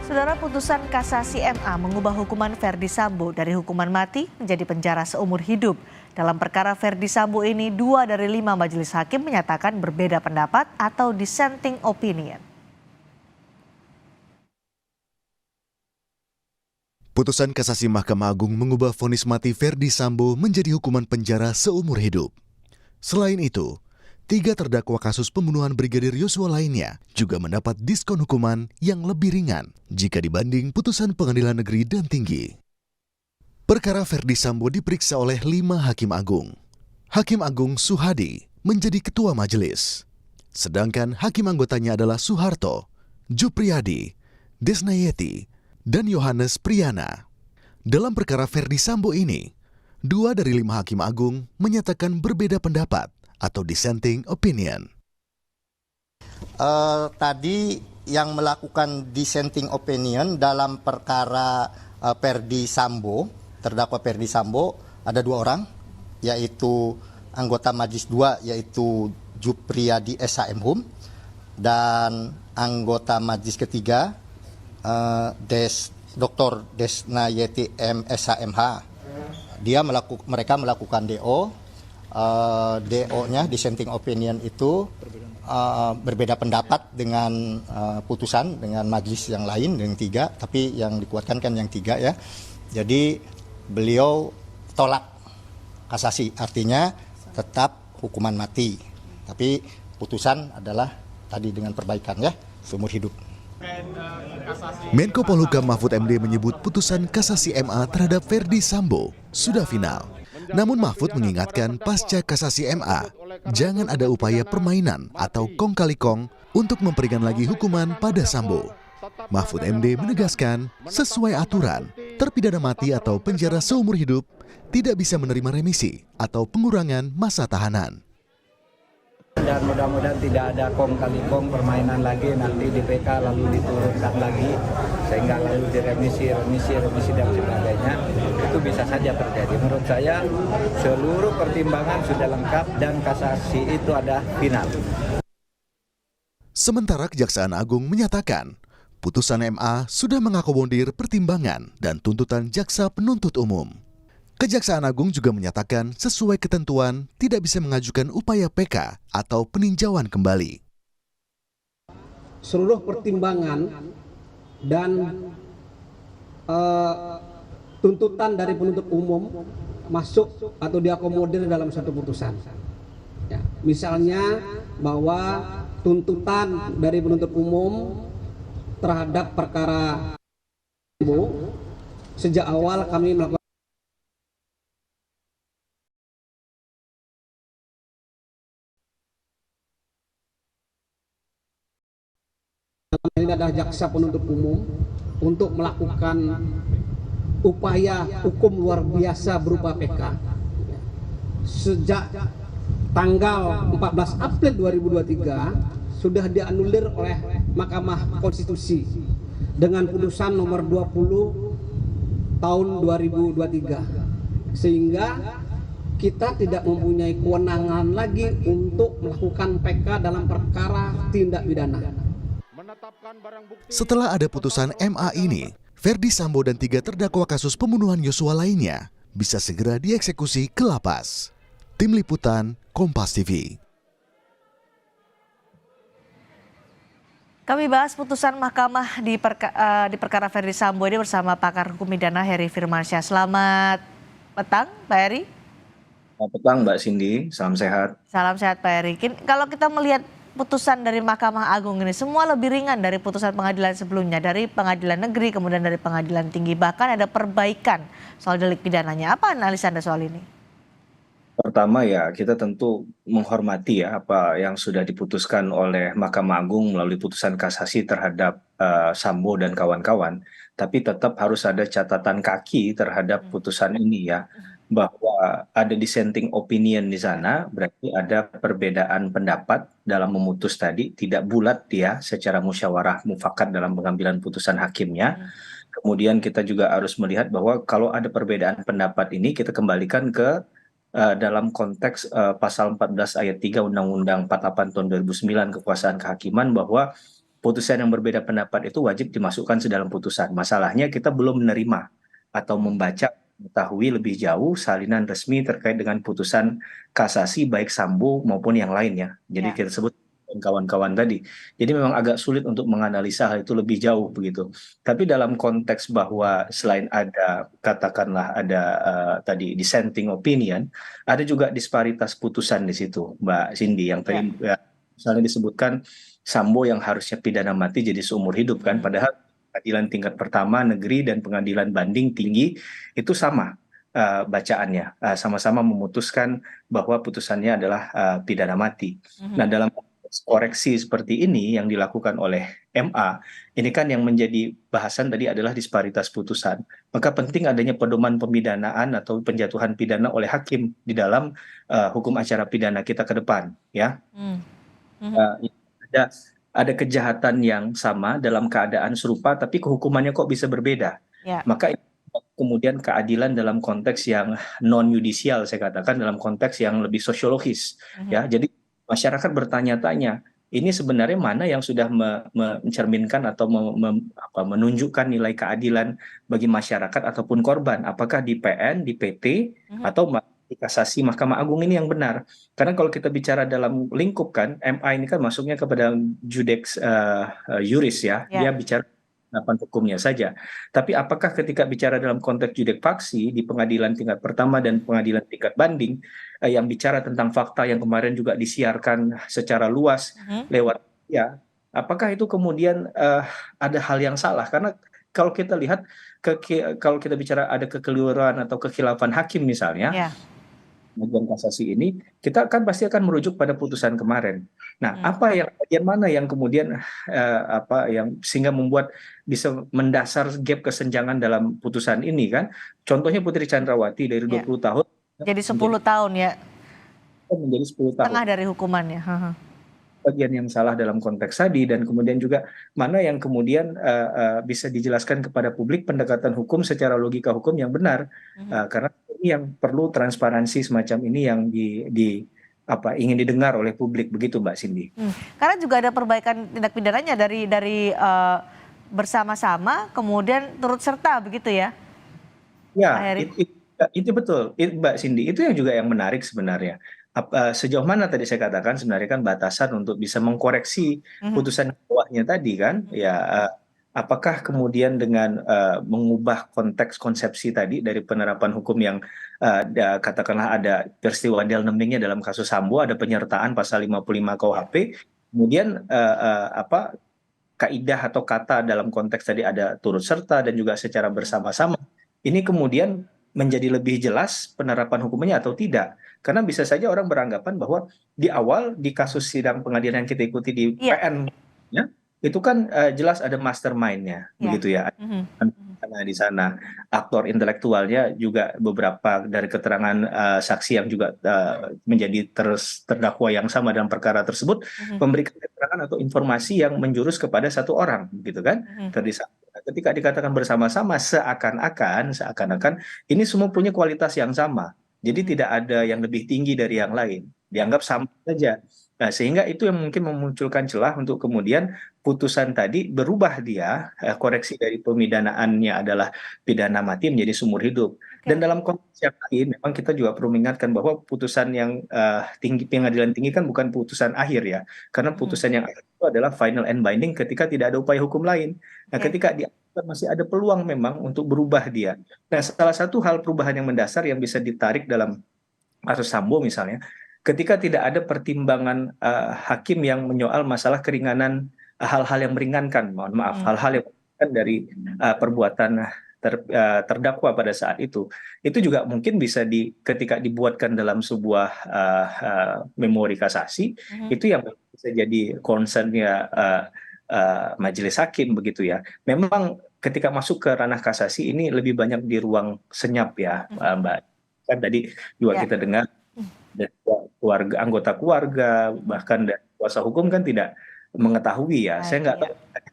Saudara, putusan kasasi MA mengubah hukuman Verdi Sambo dari hukuman mati menjadi penjara seumur hidup. Dalam perkara Verdi Sambo ini, 2 dari 5 majelis hakim menyatakan berbeda pendapat atau dissenting opinion. Putusan kasasi Mahkamah Agung mengubah vonis mati Verdi Sambo menjadi hukuman penjara seumur hidup. Selain itu, 3 terdakwa kasus pembunuhan Brigadir Yosua lainnya juga mendapat diskon hukuman yang lebih ringan jika dibanding putusan Pengadilan Negeri dan Tinggi. Perkara Verdi Sambo diperiksa oleh 5 Hakim Agung. Hakim Agung Suhadi menjadi ketua majelis. Sedangkan hakim anggotanya adalah Soeharto, Jupriyadi, Desnayeti, dan Yohanes Priyana. Dalam perkara Verdi Sambo ini, 2 dari 5 Hakim Agung menyatakan berbeda pendapat atau dissenting opinion. Tadi yang melakukan dissenting opinion dalam perkara Verdi Sambo, terdakwa Verdi Sambo, ada 2 orang, yaitu anggota Majelis 2, yaitu Jupriyadi SHM dan anggota Majelis ketiga, Dr. Desnayeti MSHMH. Mereka melakukan DO. DO-nya, dissenting opinion itu berbeda pendapat dengan putusan dengan majelis yang lain, yang 3, tapi yang dikuatkan kan yang 3 ya. Jadi beliau tolak kasasi, artinya tetap hukuman mati. Tapi putusan adalah tadi dengan perbaikan ya, seumur hidup. Menko Polhukam Mahfud MD menyebut putusan kasasi MA terhadap Verdi Sambo sudah final. Namun Mahfud mengingatkan pasca kasasi MA, jangan ada upaya permainan atau kong kali kong untuk memperingan lagi hukuman pada Sambo. Mahfud MD menegaskan, sesuai aturan, terpidana mati atau penjara seumur hidup tidak bisa menerima remisi atau pengurangan masa tahanan. Dan mudah-mudahan tidak ada kong kali kong permainan lagi, nanti di PK lalu diturunkan lagi sehingga lalu diremisi dan sebagainya. Itu bisa saja terjadi. Menurut saya seluruh pertimbangan sudah lengkap dan kasasi itu ada final. Sementara Kejaksaan Agung menyatakan putusan MA sudah mengakomodir pertimbangan dan tuntutan jaksa penuntut umum. Kejaksaan Agung juga menyatakan sesuai ketentuan tidak bisa mengajukan upaya PK atau peninjauan kembali. Seluruh pertimbangan dan tuntutan dari penuntut umum masuk atau diakomodir dalam satu putusan. Ya, misalnya bahwa tuntutan dari penuntut umum terhadap perkara sejak awal kami melakukan ini adalah jaksa penuntut umum untuk melakukan upaya hukum luar biasa berupa PK. Sejak tanggal 14 April 2023 sudah dianulir oleh Mahkamah Konstitusi dengan putusan nomor 20 tahun 2023, sehingga kita tidak mempunyai kewenangan lagi untuk melakukan PK dalam perkara tindak pidana. Setelah ada putusan MA ini, Verdi Sambo dan 3 terdakwa kasus pembunuhan Yosua lainnya bisa segera dieksekusi ke lapas. Tim Liputan, Kompas TV. Kami bahas putusan mahkamah di perkara Verdi Sambo ini bersama pakar hukum pidana Heri Firmansyah. Selamat petang, Pak Heri. Selamat petang, Mbak Cindy. Salam sehat. Salam sehat, Pak Heri. Kalau kita melihat putusan dari Mahkamah Agung ini semua lebih ringan dari putusan pengadilan sebelumnya, dari pengadilan negeri kemudian dari pengadilan tinggi, bahkan ada perbaikan soal delik pidananya. Apa analisa Anda soal ini? Pertama ya, kita tentu menghormati ya apa yang sudah diputuskan oleh Mahkamah Agung melalui putusan kasasi terhadap Sambo dan kawan-kawan, tapi tetap harus ada catatan kaki terhadap putusan ini ya, bahwa ada dissenting opinion di sana, berarti ada perbedaan pendapat dalam memutus tadi, tidak bulat dia secara musyawarah mufakat dalam pengambilan putusan hakimnya. Kemudian kita juga harus melihat bahwa kalau ada perbedaan pendapat ini, kita kembalikan ke dalam konteks pasal 14 ayat 3 Undang-Undang 48 tahun 2009 kekuasaan kehakiman, bahwa putusan yang berbeda pendapat itu wajib dimasukkan ke dalam putusan. Masalahnya kita belum menerima atau membaca mengetahui lebih jauh salinan resmi terkait dengan putusan kasasi baik Sambo maupun yang lainnya. Jadi Ya. kita sebut dan kawan-kawan tadi. Jadi memang agak sulit untuk menganalisa hal itu lebih jauh begitu. Tapi dalam konteks bahwa selain ada katakanlah ada tadi dissenting opinion, ada juga disparitas putusan di situ, Mbak Cindy, yang Ya. tadi misalnya disebutkan Sambo yang harusnya pidana mati jadi seumur hidup kan, padahal pengadilan tingkat pertama negeri dan pengadilan banding tinggi itu sama bacaannya, sama-sama memutuskan bahwa putusannya adalah pidana mati. Nah, dalam konteks koreksi seperti ini yang dilakukan oleh MA, ini kan yang menjadi bahasan tadi adalah disparitas putusan. Maka penting adanya pedoman pemidanaan atau penjatuhan pidana oleh hakim di dalam hukum acara pidana kita ke depan, ya. Hmm. Ada ada kejahatan yang sama dalam keadaan serupa tapi kehukumannya kok bisa berbeda. Ya. Maka kemudian keadilan dalam konteks yang non yudisial, saya katakan dalam konteks yang lebih sosiologis, ya. Jadi masyarakat bertanya-tanya, ini sebenarnya mana yang sudah mencerminkan atau menunjukkan nilai keadilan bagi masyarakat ataupun korban, apakah di PN, di PT, atau di kasasi Mahkamah Agung ini yang benar. Karena kalau kita bicara dalam lingkup kan, MA ini kan masuknya kepada judex juris ya, Ya. dia bicara penerapan hukumnya saja. Tapi apakah ketika bicara dalam konteks judek faksi di pengadilan tingkat pertama dan pengadilan tingkat banding yang bicara tentang fakta yang kemarin juga disiarkan secara luas lewat ya, apakah itu kemudian ada hal yang salah? Karena kalau kita lihat kalau kita bicara ada kekeliruan atau kekhilafan hakim misalnya, Ya. pengajuan kasasi ini, kita kan pasti akan merujuk pada putusan kemarin. Nah, apa yang bagian mana yang kemudian yang sehingga membuat bisa mendasar gap kesenjangan dalam putusan ini kan? Contohnya Putri Chandrawati dari 20 tahun Jadi 10 tahun ya, menjadi 10 tahun. tengah dari hukumannya. Bagian yang salah dalam konteks tadi dan kemudian juga mana yang kemudian bisa dijelaskan kepada publik pendekatan hukum secara logika hukum yang benar. Karena ini yang perlu transparansi semacam ini yang ingin didengar oleh publik, begitu Mbak Cindy. Karena juga ada perbaikan tindak pidananya dari bersama-sama kemudian turut serta begitu ya. Ya, Pak Heri? itu betul, Mbak Cindy. Itu yang juga yang menarik sebenarnya. Sejauh mana tadi saya katakan sebenarnya kan batasan untuk bisa mengkoreksi putusan bawahnya tadi kan, ya. Apakah kemudian dengan mengubah konteks konsepsi tadi dari penerapan hukum yang katakanlah ada peristiwa delnemingnya dalam kasus Sambo, ada penyertaan pasal 55 KUHP, kemudian kaidah atau kata dalam konteks tadi ada turut serta dan juga secara bersama-sama, ini kemudian menjadi lebih jelas penerapan hukumnya atau tidak. Karena bisa saja orang beranggapan bahwa di awal di kasus sidang pengadilan yang kita ikuti di PN, ya, itu kan jelas ada mastermind-nya, begitu ya. Karena di sana aktor intelektualnya juga beberapa dari keterangan saksi yang juga menjadi terdakwa yang sama dalam perkara tersebut memberikan keterangan atau informasi yang menjurus kepada satu orang, gitu kan. Ketika dikatakan bersama-sama seakan-akan ini semua punya kualitas yang sama. Jadi tidak ada yang lebih tinggi dari yang lain, dianggap sama saja. Nah, sehingga itu yang mungkin memunculkan celah untuk kemudian putusan tadi berubah dia, koreksi dari pemidanaannya adalah pidana mati menjadi seumur hidup. Dan dalam konteks yang lain, memang kita juga perlu mengingatkan bahwa putusan yang pengadilan tinggi kan bukan putusan akhir ya, karena putusan yang akhir itu adalah final and binding ketika tidak ada upaya hukum lain. Nah, ketika masih ada peluang memang untuk berubah dia. Nah, salah satu hal perubahan yang mendasar yang bisa ditarik dalam kasus Sambo misalnya, ketika tidak ada pertimbangan hakim yang menyoal masalah keringanan hal-hal yang meringankan, mohon maaf, hal-hal yang meringankan dari perbuatan terdakwa pada saat itu juga mungkin bisa ketika dibuatkan dalam sebuah memori kasasi, itu yang bisa jadi concernnya majelis hakim begitu ya. Memang ketika masuk ke ranah kasasi ini lebih banyak di ruang senyap ya, Mbak. Kan tadi juga kita dengar dan anggota keluarga bahkan dari kuasa hukum kan tidak mengetahui ya. Saya nggak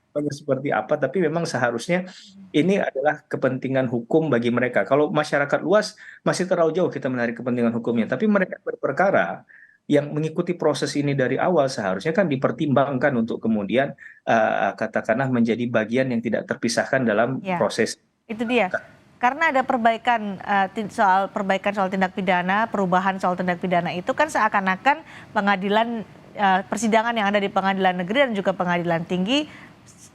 tahu seperti apa, tapi memang seharusnya ini adalah kepentingan hukum bagi mereka. Kalau masyarakat luas masih terlalu jauh kita menarik kepentingan hukumnya, tapi mereka berperkara yang mengikuti proses ini dari awal seharusnya kan dipertimbangkan untuk kemudian katakanlah menjadi bagian yang tidak terpisahkan dalam Ya, proses. itu dia. Karena ada perbaikan soal tindak pidana, perubahan soal tindak pidana itu kan seakan-akan pengadilan persidangan yang ada di pengadilan negeri dan juga pengadilan tinggi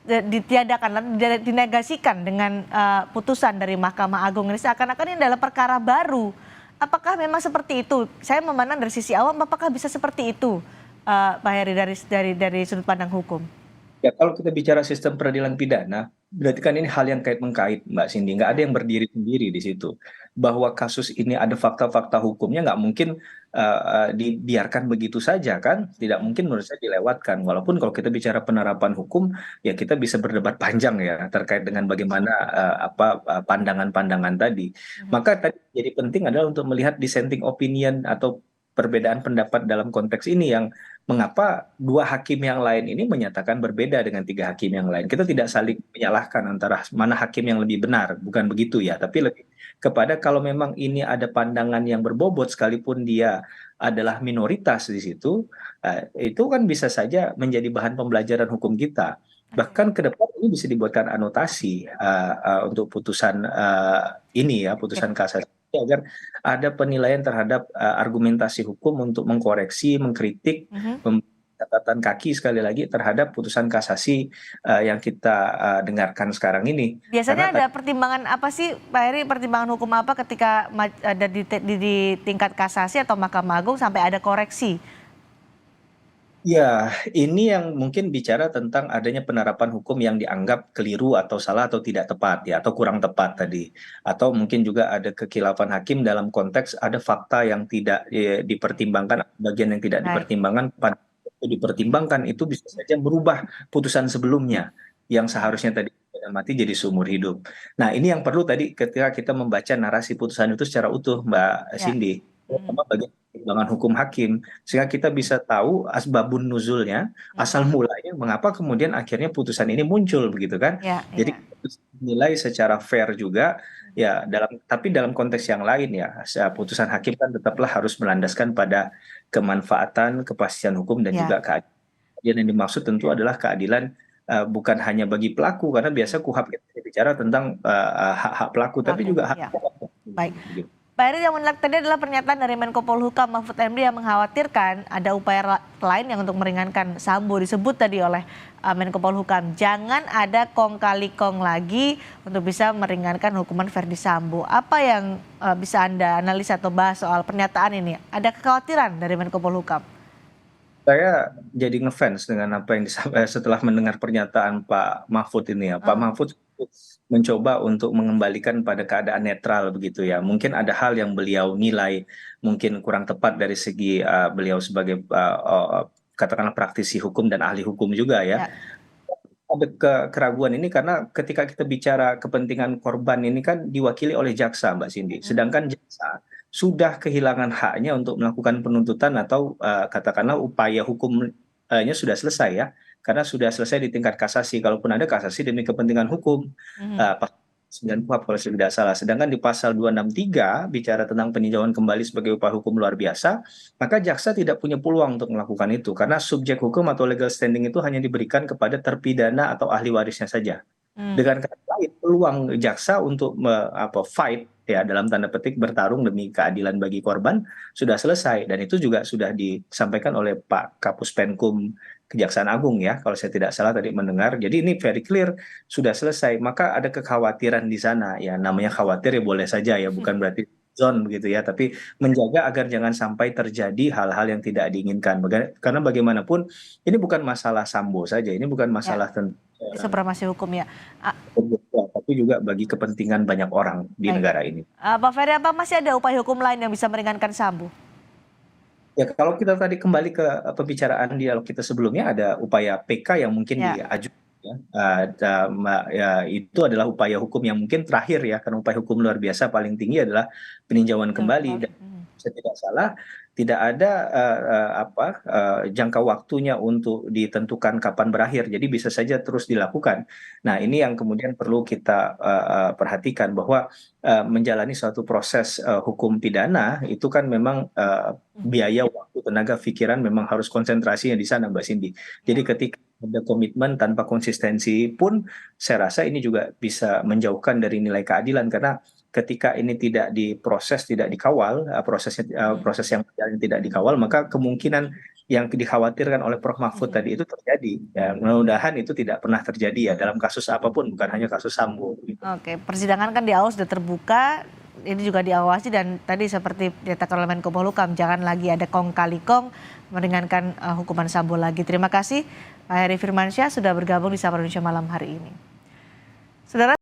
ditiadakan, dinegasikan dengan putusan dari Mahkamah Agung ini seakan-akan ini adalah perkara baru. Apakah memang seperti itu? Saya memandang dari sisi awam, apakah bisa seperti itu, Pak Heri dari sudut pandang hukum? Ya, kalau kita bicara sistem peradilan pidana, berarti kan ini hal yang kait mengkait, Mbak Cindy. Nggak ada yang berdiri sendiri di situ. Bahwa kasus ini ada fakta-fakta hukumnya, nggak mungkin dibiarkan begitu saja, kan? Tidak mungkin menurut saya dilewatkan. Walaupun kalau kita bicara penerapan hukum, ya kita bisa berdebat panjang ya terkait dengan bagaimana pandangan-pandangan tadi. Maka tadi jadi penting adalah untuk melihat dissenting opinion atau perbedaan pendapat dalam konteks ini yang mengapa dua hakim yang lain ini menyatakan berbeda dengan tiga hakim yang lain. Kita tidak saling menyalahkan antara mana hakim yang lebih benar, bukan begitu ya, tapi lebih kepada kalau memang ini ada pandangan yang berbobot sekalipun dia adalah minoritas di situ, itu kan bisa saja menjadi bahan pembelajaran hukum kita. Bahkan ke depan ini bisa dibuatkan anotasi untuk putusan ini ya, putusan kasasi agar ada penilaian terhadap argumentasi hukum untuk mengkoreksi, mengkritik, catatan kaki sekali lagi terhadap putusan kasasi yang kita dengarkan sekarang ini. Biasanya Karena ada pertimbangan apa sih, Pak Heri, pertimbangan hukum apa ketika ada di tingkat kasasi atau Mahkamah Agung sampai ada koreksi? ya, ini yang mungkin bicara tentang adanya penerapan hukum yang dianggap keliru atau salah atau tidak tepat ya, atau kurang tepat tadi. Atau mungkin juga ada kekhilafan hakim dalam konteks ada fakta yang tidak dipertimbangkan, bagian yang tidak Baik. dipertimbangkan, pada waktu dipertimbangkan itu bisa saja merubah putusan sebelumnya yang seharusnya tadi pidana mati jadi seumur hidup. Nah, ini yang perlu tadi ketika kita membaca narasi putusan itu secara utuh, Mbak Ya. Cindy. Terutama bagian pertimbangan hukum hakim, sehingga kita bisa tahu asbabun nuzulnya, asal mulanya mengapa kemudian akhirnya putusan ini muncul begitu kan. Ya, Jadi ya. nilai secara fair juga ya, tapi dalam konteks yang lain ya, putusan hakim kan tetaplah harus melandaskan pada kemanfaatan, kepastian hukum dan Ya. juga keadilan. Yang dimaksud tentu adalah keadilan bukan hanya bagi pelaku, karena biasa KUHP kita bicara tentang hak-hak pelaku, tapi Pelaku, juga hak ya. korban. Baik. Pak Heri, yang menarik tadi adalah pernyataan dari Menko Polhukam Mahfud MD yang mengkhawatirkan ada upaya lain yang untuk meringankan Sambo. Disebut tadi oleh Menko Polhukam, jangan ada kong kali kong lagi untuk bisa meringankan hukuman Verdi Sambo. Apa yang bisa Anda analisa atau bahas soal pernyataan ini? Ada kekhawatiran dari Menko Polhukam? Saya jadi ngefans dengan apa yang disampaikan setelah mendengar pernyataan Pak Mahfud ini ya. Pak Mahfud mencoba untuk mengembalikan pada keadaan netral begitu ya. Mungkin ada hal yang beliau nilai mungkin kurang tepat dari segi beliau sebagai katakanlah praktisi hukum dan ahli hukum juga ya. Ada keraguan ini karena ketika kita bicara kepentingan korban ini kan diwakili oleh jaksa, Mbak Cindy. Sedangkan jaksa sudah kehilangan haknya untuk melakukan penuntutan atau katakanlah upaya hukumnya sudah selesai ya. Karena sudah selesai di tingkat kasasi. Kalaupun ada kasasi demi kepentingan hukum, pasal 9 KUHP kalau saya tidak salah. Sedangkan di pasal 263 bicara tentang peninjauan kembali sebagai upaya hukum luar biasa, maka jaksa tidak punya peluang untuk melakukan itu. Karena subjek hukum atau legal standing itu hanya diberikan kepada terpidana atau ahli warisnya saja. Dengan kata lain, peluang jaksa untuk fight ya dalam tanda petik bertarung demi keadilan bagi korban sudah selesai, dan itu juga sudah disampaikan oleh Pak Kapus Penkum Kejaksaan Agung ya kalau saya tidak salah tadi mendengar. Jadi ini very clear sudah selesai. Maka ada kekhawatiran di sana ya, namanya khawatir ya boleh saja ya, bukan berarti zone begitu ya, tapi menjaga agar jangan sampai terjadi hal-hal yang tidak diinginkan. Karena bagaimanapun ini bukan masalah Sambo saja, ini bukan masalah tentang Supremasi hukum ya. tapi juga bagi kepentingan banyak orang di Baik. negara ini. Pak Ferry, apa masih ada upaya hukum lain yang bisa meringankan Sambo? Ya, kalau kita tadi kembali ke pembicaraan dialog kita sebelumnya, ada upaya PK yang mungkin Ya. diajukan. Itu adalah upaya hukum yang mungkin terakhir ya, karena upaya hukum luar biasa paling tinggi adalah peninjauan kembali. Dan saya tidak salah, tidak ada jangka waktunya untuk ditentukan kapan berakhir. Jadi bisa saja terus dilakukan. Nah, ini yang kemudian perlu kita perhatikan bahwa menjalani suatu proses hukum pidana itu kan memang biaya, waktu, tenaga, pikiran memang harus konsentrasinya di sana, Mbak Cindy. Jadi ketika ada komitmen tanpa konsistensi pun, saya rasa ini juga bisa menjauhkan dari nilai keadilan, karena ketika ini tidak diproses, tidak dikawal, proses yang berjalan tidak dikawal, maka kemungkinan yang dikhawatirkan oleh Prof. Mahfud tadi itu terjadi. Ya, mudah-mudahan itu tidak pernah terjadi ya dalam kasus apapun, bukan hanya kasus Sambo. Oke, persidangan kan di awal sudah terbuka, ini juga diawasi dan tadi seperti dikatakan oleh Menko Polhukam, jangan lagi ada kong kali kong meringankan hukuman Sambo lagi. Terima kasih Pak Heri Firmansyah sudah bergabung di Sapa Indonesia malam hari ini. Saudara